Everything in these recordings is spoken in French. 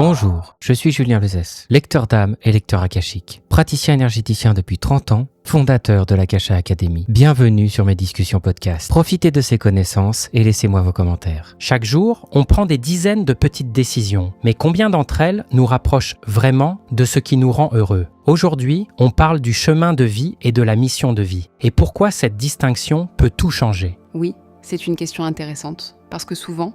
Bonjour, je suis Julien Lezès, lecteur d'âme et lecteur akashique, praticien énergéticien depuis 30 ans, fondateur de l'Akasha Academy. Bienvenue sur mes discussions podcast. Profitez de ces connaissances et laissez-moi vos commentaires. Chaque jour, on prend des dizaines de petites décisions, mais combien d'entre elles nous rapprochent vraiment de ce qui nous rend heureux ? Aujourd'hui, on parle du chemin de vie et de la mission de vie, et pourquoi cette distinction peut tout changer. Oui, c'est une question intéressante, parce que souvent,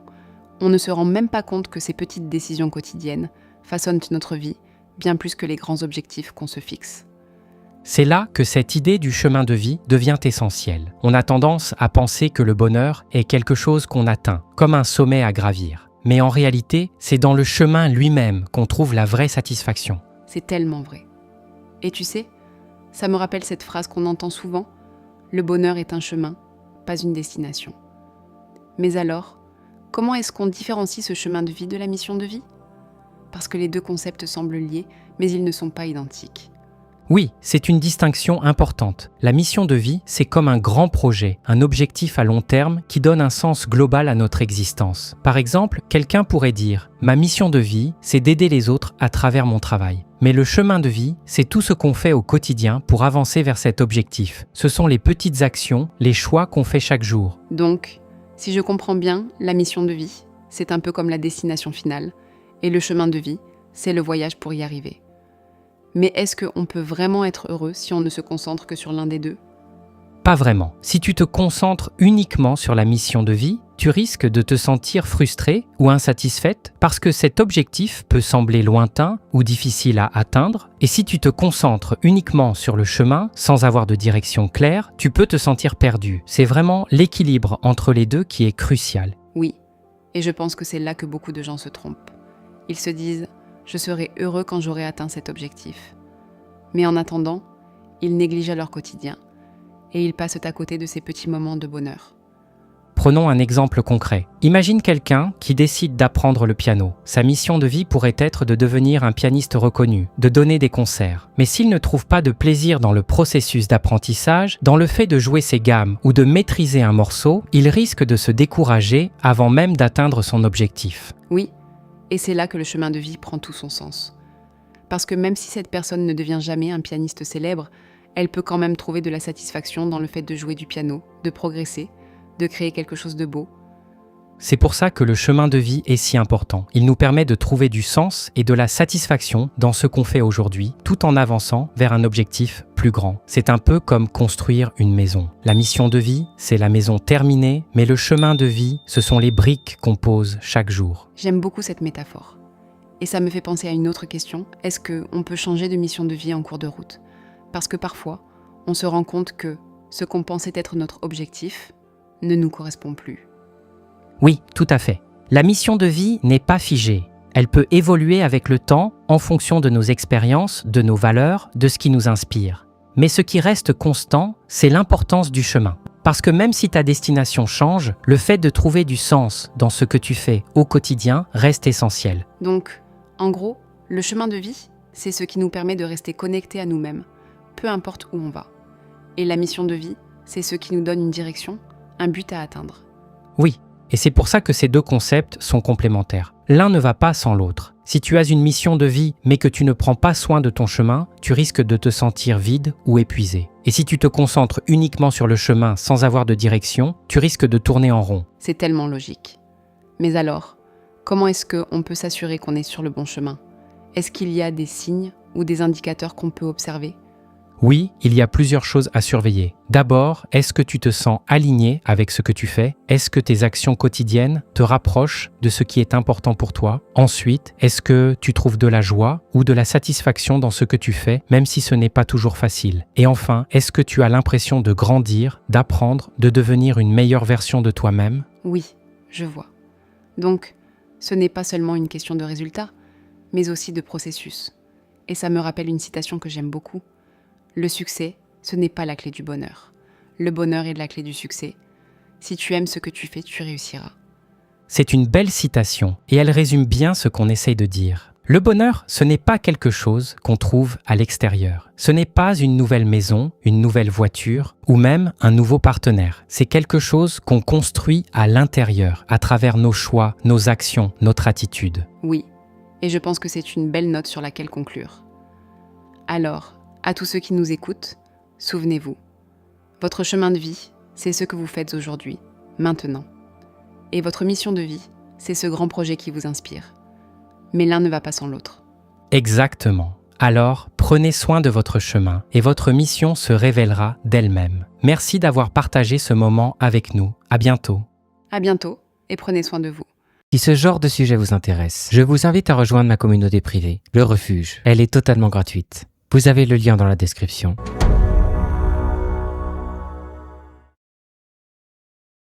on ne se rend même pas compte que ces petites décisions quotidiennes façonnent notre vie bien plus que les grands objectifs qu'on se fixe. C'est là que cette idée du chemin de vie devient essentielle. On a tendance à penser que le bonheur est quelque chose qu'on atteint, comme un sommet à gravir. Mais en réalité, c'est dans le chemin lui-même qu'on trouve la vraie satisfaction. C'est tellement vrai. Et tu sais, ça me rappelle cette phrase qu'on entend souvent, « Le bonheur est un chemin, pas une destination ». Mais alors, comment est-ce qu'on différencie ce chemin de vie de la mission de vie ? Parce que les deux concepts semblent liés, mais ils ne sont pas identiques. Oui, c'est une distinction importante. La mission de vie, c'est comme un grand projet, un objectif à long terme qui donne un sens global à notre existence. Par exemple, quelqu'un pourrait dire « Ma mission de vie, c'est d'aider les autres à travers mon travail ». Mais le chemin de vie, c'est tout ce qu'on fait au quotidien pour avancer vers cet objectif. Ce sont les petites actions, les choix qu'on fait chaque jour. Donc, si je comprends bien, la mission de vie, c'est un peu comme la destination finale, et le chemin de vie, c'est le voyage pour y arriver. Mais est-ce qu'on peut vraiment être heureux si on ne se concentre que sur l'un des deux ? Pas vraiment. Si tu te concentres uniquement sur la mission de vie, tu risques de te sentir frustré ou insatisfaite parce que cet objectif peut sembler lointain ou difficile à atteindre. Et si tu te concentres uniquement sur le chemin, sans avoir de direction claire, tu peux te sentir perdu. C'est vraiment l'équilibre entre les deux qui est crucial. Oui, et je pense que c'est là que beaucoup de gens se trompent. Ils se disent « je serai heureux quand j'aurai atteint cet objectif ». Mais en attendant, ils négligent leur quotidien et ils passent à côté de ces petits moments de bonheur. Prenons un exemple concret. Imagine quelqu'un qui décide d'apprendre le piano. Sa mission de vie pourrait être de devenir un pianiste reconnu, de donner des concerts. Mais s'il ne trouve pas de plaisir dans le processus d'apprentissage, dans le fait de jouer ses gammes ou de maîtriser un morceau, il risque de se décourager avant même d'atteindre son objectif. Oui, et c'est là que le chemin de vie prend tout son sens. Parce que même si cette personne ne devient jamais un pianiste célèbre, elle peut quand même trouver de la satisfaction dans le fait de jouer du piano, de progresser, de créer quelque chose de beau. C'est pour ça que le chemin de vie est si important. Il nous permet de trouver du sens et de la satisfaction dans ce qu'on fait aujourd'hui, tout en avançant vers un objectif plus grand. C'est un peu comme construire une maison. La mission de vie, c'est la maison terminée, mais le chemin de vie, ce sont les briques qu'on pose chaque jour. J'aime beaucoup cette métaphore. Et ça me fait penser à une autre question. Est-ce qu'on peut changer de mission de vie en cours de route ? Parce que parfois, on se rend compte que ce qu'on pensait être notre objectif ne nous correspond plus. Oui, tout à fait. La mission de vie n'est pas figée. Elle peut évoluer avec le temps en fonction de nos expériences, de nos valeurs, de ce qui nous inspire. Mais ce qui reste constant, c'est l'importance du chemin. Parce que même si ta destination change, le fait de trouver du sens dans ce que tu fais au quotidien reste essentiel. Donc, en gros, le chemin de vie, c'est ce qui nous permet de rester connectés à nous-mêmes, peu importe où on va. Et la mission de vie, c'est ce qui nous donne une direction, un but à atteindre. Oui, et c'est pour ça que ces deux concepts sont complémentaires. L'un ne va pas sans l'autre. Si tu as une mission de vie, mais que tu ne prends pas soin de ton chemin, tu risques de te sentir vide ou épuisé. Et si tu te concentres uniquement sur le chemin sans avoir de direction, tu risques de tourner en rond. C'est tellement logique. Mais alors, comment est-ce qu'on peut s'assurer qu'on est sur le bon chemin ? Est-ce qu'il y a des signes ou des indicateurs qu'on peut observer ? Oui, il y a plusieurs choses à surveiller. D'abord, est-ce que tu te sens aligné avec ce que tu fais ? Est-ce que tes actions quotidiennes te rapprochent de ce qui est important pour toi ? Ensuite, est-ce que tu trouves de la joie ou de la satisfaction dans ce que tu fais, même si ce n'est pas toujours facile ? Et enfin, est-ce que tu as l'impression de grandir, d'apprendre, de devenir une meilleure version de toi-même ? Oui, je vois. Donc, ce n'est pas seulement une question de résultat, mais aussi de processus. Et ça me rappelle une citation que j'aime beaucoup. Le succès, ce n'est pas la clé du bonheur. Le bonheur est la clé du succès. Si tu aimes ce que tu fais, tu réussiras. C'est une belle citation et elle résume bien ce qu'on essaye de dire. Le bonheur, ce n'est pas quelque chose qu'on trouve à l'extérieur. Ce n'est pas une nouvelle maison, une nouvelle voiture ou même un nouveau partenaire. C'est quelque chose qu'on construit à l'intérieur, à travers nos choix, nos actions, notre attitude. Oui, Et je pense que c'est une belle note sur laquelle conclure. Alors, à tous ceux qui nous écoutent, souvenez-vous, votre chemin de vie, c'est ce que vous faites aujourd'hui, maintenant. Et votre mission de vie, c'est ce grand projet qui vous inspire. Mais l'un ne va pas sans l'autre. Exactement. Alors, prenez soin de votre chemin et votre mission se révélera d'elle-même. Merci d'avoir partagé ce moment avec nous. À bientôt. À bientôt et prenez soin de vous. Si ce genre de sujet vous intéresse, je vous invite à rejoindre ma communauté privée, Le Refuge. Elle est totalement gratuite. Vous avez le lien dans la description.